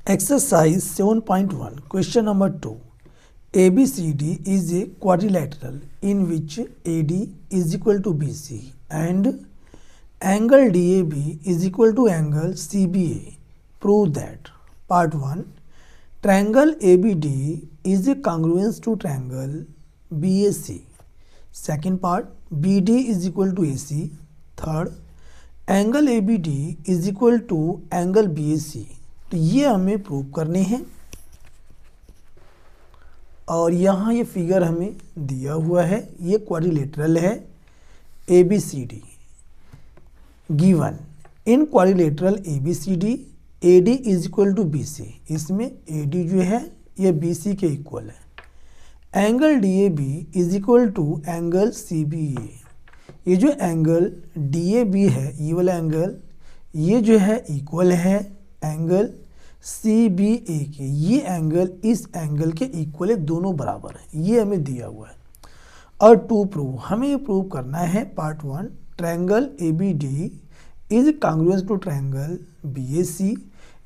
Exercise 7.1 question number 2. ABCD is a quadrilateral in which AD is equal to BC and angle DAB is equal to angle CBA. Prove that. Part 1. Triangle ABD is a congruence to triangle BAC. Second part, BD is equal to AC. Third, angle ABD is equal to angle BAC. तो ये हमें prove करने हैं और यहाँ ये figure हमें दिया हुआ है। ये क्वाड्रिलेटरल है ABCD given in quadrilateral ABCD AD is equal to BC। इसमें AD जो है ये BC के इक्वल है। Angle DAB is equal to angle CBA। ये जो एंगल DAB है ये वाला एंगल ये जो है इक्वल है एंगल CBA के। ये एंगल इस एंगल के इक्वल है, दोनों बराबर है। ये हमें दिया हुआ है। और टू प्रूव, हमें ये प्रूव करना है। Part 1, triangle ABD is congruence to triangle BAC।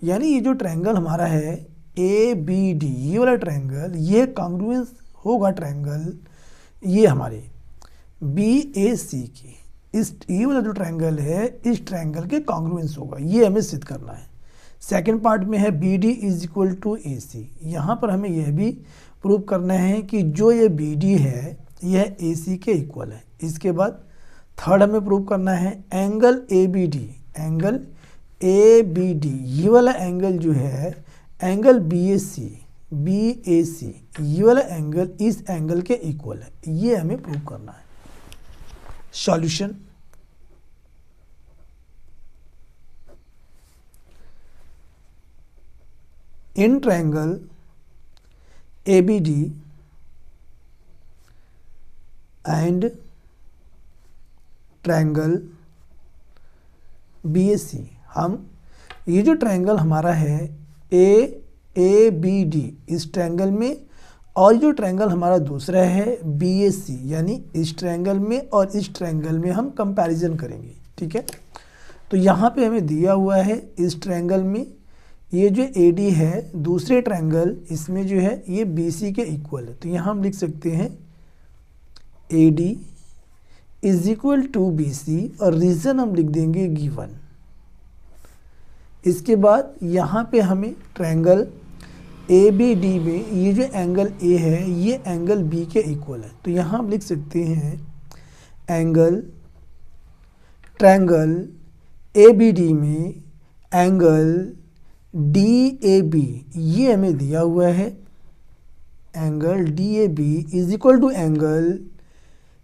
यानी ये जो ट्रायंगल हमारा है ABD ये वाला ट्रायंगल ये कॉन्ग्रुएंस होगा ट्रायंगल ये हमारे BAC की। इस ये वाला जो ट्रायंगल है इस ट्रायंगल के कॉन्ग्रुएंस होगा। ये हमें सिद्ध करना है। सेकेंड पार्ट में है BD is equal to AC। यहाँ पर हमें यह भी प्रूव करना है कि जो ये BD है यह AC के इक्वल है। इसके बाद थर्ड हमें प्रूव करना है एंगल ABD ये वाला एंगल जो है एंगल BAC ये वाला एंगल इस एंगल के इक्वल है। ये हमें प्रूव करना है। Solution, in triangle ABD and triangle BAC, हम ये जो ट्रायंगल हमारा है ABD इस ट्रायंगल में और जो ट्रायंगल हमारा दूसरा है BAC यानी इस ट्रायंगल में और इस ट्रायंगल में हम कंपैरिजन करेंगे। ठीक है, तो यहाँ पे हमें दिया हुआ है इस ट्रायंगल में ये जो AD है दूसरे ट्रायंगल इसमें जो है ये BC के इक्वल है। तो यहाँ हम लिख सकते हैं AD is equal to BC और रीज़न हम लिख देंगे गिवन। इसके बाद यहाँ पे हमें ट्रायंगल ABD में ये जो एंगल A है ये एंगल B के इक्वल है। तो यहाँ हम लिख सकते हैं एंगल ट्रायंगल ABD में एंगल DAB ये हमें दिया हुआ है। Angle DAB is equal to angle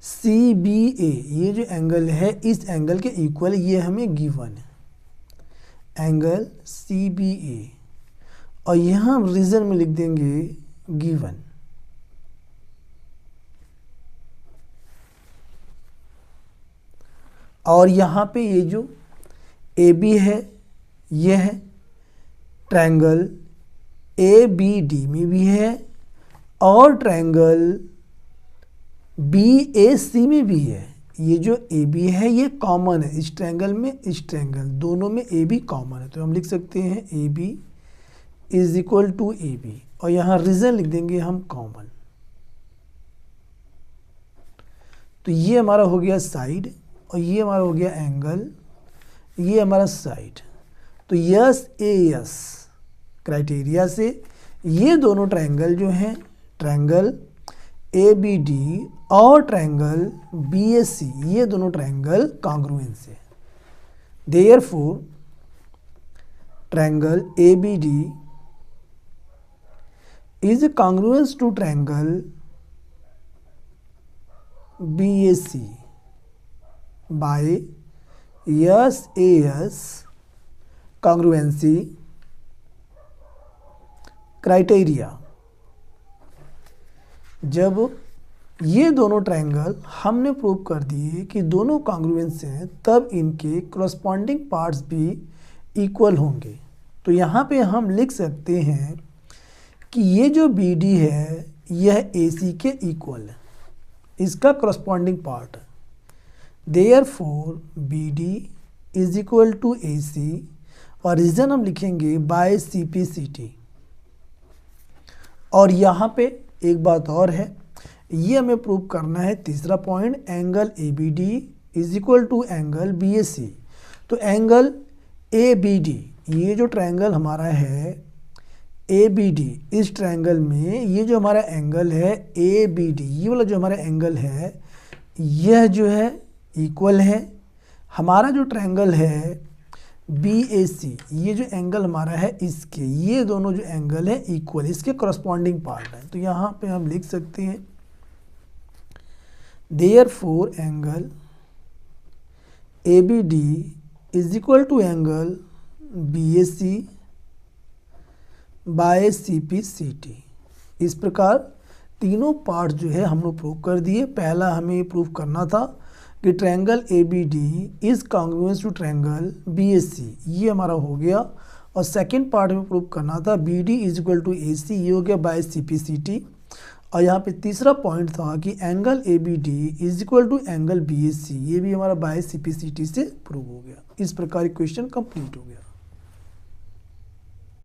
CBA ये जो एंगल है इस एंगल के इक्वल ये हमें गिवन है एंगल CBA और यहाँ हम रीजन में लिख देंगे गिवन। और यहाँ पे ये जो AB है ये है ट्रायंगल ABD में भी है और ट्रायंगल BAC में भी है। ये जो AB है ये कॉमन है इस ट्रायंगल में इस ट्रायंगल दोनों में AB कॉमन है। तो हम लिख सकते हैं AB is equal to AB और यहाँ रीजन लिख देंगे हम कॉमन। तो ये हमारा हो गया साइड और ये हमारा हो गया एंगल, ये हमारा साइड। तो यस क्राइटेरिया से ये दोनों ट्रायंगल जो हैं ट्रायंगल ABD और ट्रायंगल BAC ये दोनों ट्रायंगल कॉन्ग्रुएंस है। Therefore triangle ABD is congruence to triangle BAC by yes congruency criteria. जब ये दोनों ट्रायंगल हमने प्रूव कर दिए कि दोनों कॉन्ग्रुएंस हैं तब इनके करस्पॉन्डिंग पार्ट्स भी इक्वल होंगे। तो यहाँ पे हम लिख सकते हैं कि ये जो BD है यह AC के इक्वल है, इसका करस्पॉन्डिंग पार्ट है। Therefore BD is equal to AC और रीजन हम लिखेंगे बाय CPCT। और यहाँ पे एक बात और है, ये हमें प्रूव करना है तीसरा point, angle ABD is equal to angle BAC। तो एंगल ABD, ये जो ट्रायंगल हमारा है ABD, इस ट्रायंगल में ये जो हमारा एंगल है ABD, ये वाला जो हमारा एंगल है यह जो है इक्वल है हमारा जो ट्रायंगल है BAC, ये जो एंगल हमारा है इसके, ये दोनों जो एंगल है इक्वल, इसके करस्पॉन्डिंग पार्ट है। तो यहाँ पे हम लिख सकते हैं therefore angle ABD is equal to angle BAC by CPCT। इस प्रकार तीनों पार्ट जो है हम लोग प्रूव कर दिए। पहला हमें ये प्रूव करना था कि triangle ABD is congruence to triangle BAC, ये हमारा हो गया। और सेकंड पार्ट में प्रूव करना था BD is equal to AC, ये हो गया बाय CPCT। और यहाँ पे तीसरा पॉइंट था कि angle ABD is equal to angle BAC, ये भी हमारा बाय CPCT से प्रूव हो गया। इस प्रकार क्वेश्चन कंप्लीट हो गया।